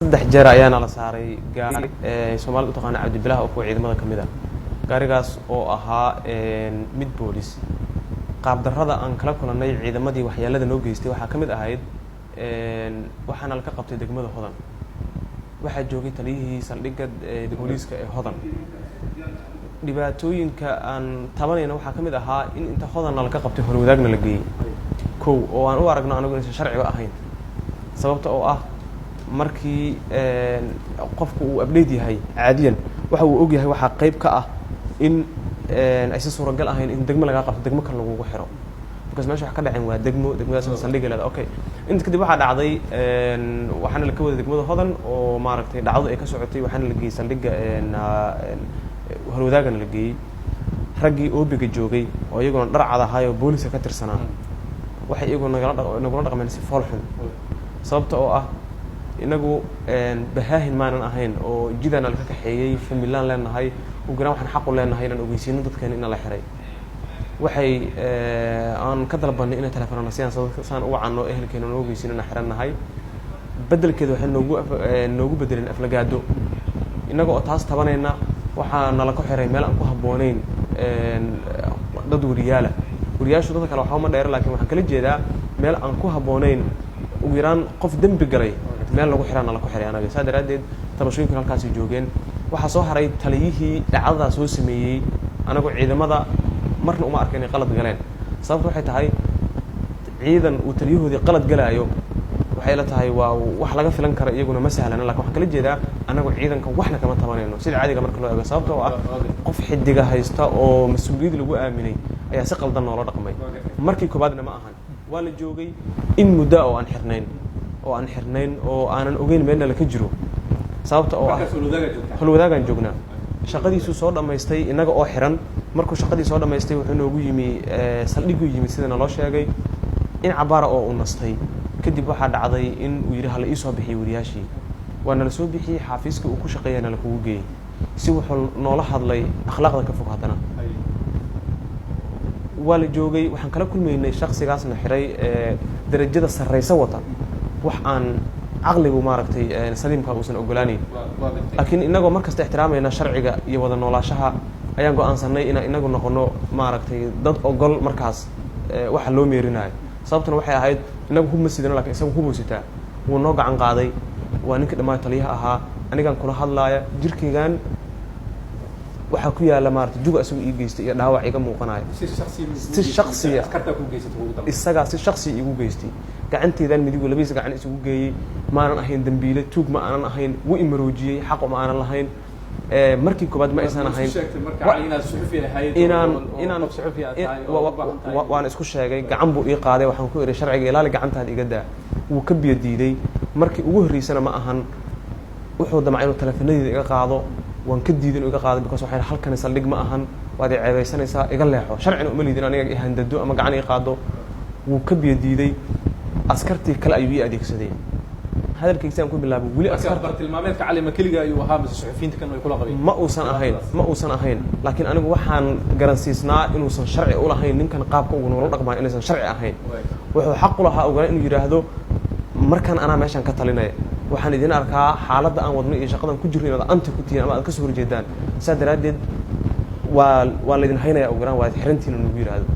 saddex jeer ayaana la saaray gaari Soomaalidu u taqaan Cabdibilaah oo ku ciidamada kamid ah gaarigaas oo ahaa mid boolis qaab darrada aan kala kulanay ciidamadii waxyeelada noo geystay waxa kamid ahayd waxaana la ka qabtay degmada Hodan waxa joogay taliyihii saldhigga booliska ee Hodan dhibaatooyinka aan tabanayna waxa kamid ahaa in inta Hodan la ka qabtay hor wadaagna la geeyay kow oo aan u aragno anagu inaysan sharciga ahayn sababta oo ah markii qofku uu update yahay caadiyan waxa uu og yahay waxa qayb ka ah in aysan suuragal ahayn in degmo laga qabto degmo kale lagu xiro because meesha wax ka dhaceen waa degmadaas saldhigga leedahay okay inta kadib waxa dhacday waxaana la ka wada degmada Hodan oo maaragtay dhacdo ay ka socotay waxaana la geeyay saldhigga hor wadaagana la geeyay raggii oobiga joogay oo iyaguna dhar cad ahaa oo booliska ka tirsanaa waxay iyaguna nagala dhaqmeen si fool xun sababta oo ah inagu bahaahin maanan ahayn oo jidana la ka kaxeeyay familaan leenahay ugu yaraan waxaan xaq u leenahay inaan ogeysiino dadkeena in la xiray waxay aan ka dalbanay inay telefoonana saan u wacano ehelkeena oo ogeysiino inaan xiranahay bedelkeeda waxay noogu bedeleen aflagaado inaga oo taas tabanayna waxaa nala ku xiray meel aan ku habboonayn dad wariyaashu dadka kale waxba ma dheer laakiin waxaan kala jeedaa meel aan ku habboonayn ugu yaraan qof dambi galay meel lagu xirana la ku xiray anaga saa daraadeed tabashooyinka halkaas joogeen waxa soo haray taliyihii dhacdada soo sameeyay anagu ciidamada marna uma arkin qalad galeen sababtu waxay tahay ciidan uu taliyahoodii qalad galaayo waxay la tahay waa wax laga filan karo iyaguna ma sahlan laakiin waxaan kala jeedaa anagu ciidanka waxna kama tabanayno sida caadiga marka loo eego sababtoo ah qof xidiga haysta oo mas'uuliyad lagu aaminay ayaa si qaldan noola dhaqmay markii koobaadna ma ahan waa la joogay in muddo oo aan xirnayn oo aanan ogeyn meelna la ka jiro sababta oo ah hol wadaagan joognaa shaqadiisu soo dhameystay inaga oo xiran markuu shaqadii soo dhameystay wuxuu noogu yimi saldhigu yimi sidana loo sheegay in cabaara oo uu nastay kadib waxa dhacday in uu yiri hal ii soo bixiyay wariyaashii waana la soo bixiyay xafiiska uu ku shaqeeyana la kugu geeyay si wuxuu noola hadlay akhlaaqda ka fog hadana waa la joogay waxaan kala kulmaynay shakhsigaasna xiray darajada sareysa wata wax aan aqligu maaragtay saliimka uusan ogolaanayn laakiin inagoo markasta ixtiraamayna sharciga iyo wada noolaashaha ayaan go'aansanay in inagu noqono maaragtay dad ogol markaas waxa loo meerinayo sababtuna waxay ahayd inagu hub ma sidano laakiin isagu hub sitaa wuu noo gacan qaaday waa ninka dhammaan taliyaha ahaa anigaan kula hadlaaya jirkaygan waxa ku yaala maartay juga isagu ii geystay iyo dhaawac iga muuqanayo si shakhsi askarta ku geysatay ugu dambeeyay isaga si shakhsi igu geystay gacanteedan midigu labiis gacan isugu geeyay maanan ahayn dambiile tuug ma aanan ahayn wuu imaroojiyay xaq ma aanan lahayn markii koobaad ma aysan ahayn inaan waan isku sheegay gacan buu ii qaaday waxaan ku iri sharciga ilaali gacantaada iga daa wuu ka biyo diiday markii ugu horeysana ma ahan wuxuu damcay inuu telefoonadiisa iga qaado waan ka diiday inuu iga qaado because waxay halkan saldhig ma ahan waad i ceebaysanaysaa iga leexo sharcina uma liidin aniga i handado ama gacan ii qaado wuu ka biyo diiday askartii kale ayuu ii adeegsaday hadalkiisa aan ku bilaabay wali askarta tilmaameedka calima kaliga ayuu ahaa mise suxufiyiinta kan way kula qabeen ma uusan ahayn laakiin anigu waxaan garansiisnaa inuusan sharci u lahayn ninkan qaabka uu noola dhaqmaa inaysan sharci ahayn wuxuu xaq u lahaa ogaa inuu yiraahdo markan anaa meeshan ka talinay waxaan idin arkaa xaaladda aan wadno iyo shaqadan ku jirno inaad anti ku tihiin ama aad ka soo horjeedaan saa daraadeed waa la idin haynaya ogaan waa xirantiina nagu yiraahdo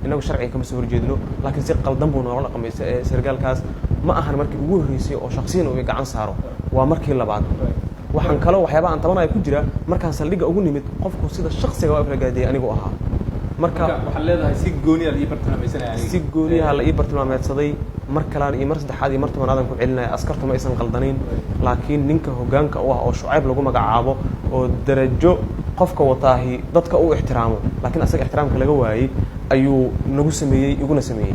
inagu sharciga kama soo horjeedno laakiin si qaldan buu noola dhaqmay sargaalkaas ma ahan markii ugu horeysay oo shakhsiyan uu gacan saaro waa markii labaad waxaan kale waxyaabo aan tabanaya ku jira markaan saldhigga ugu nimid qofku sida shakhsiga waa aflagaadiyay anigu ahaa marka waxaan leedahay si gooniyaha la ii bartilmaameedsaday mar kale iyo mar saddexaad iyo mar tobanaad ku celinaya askartu ma aysan qaldanayn laakiin ninka hoggaanka u ah oo Shucayb lagu magacaabo oo darajo qofka wataahi dadka uu ixtiraamo laakiin asaga ixtiraamka laga waayay ayuu nagu sameeyay iguna sameeyay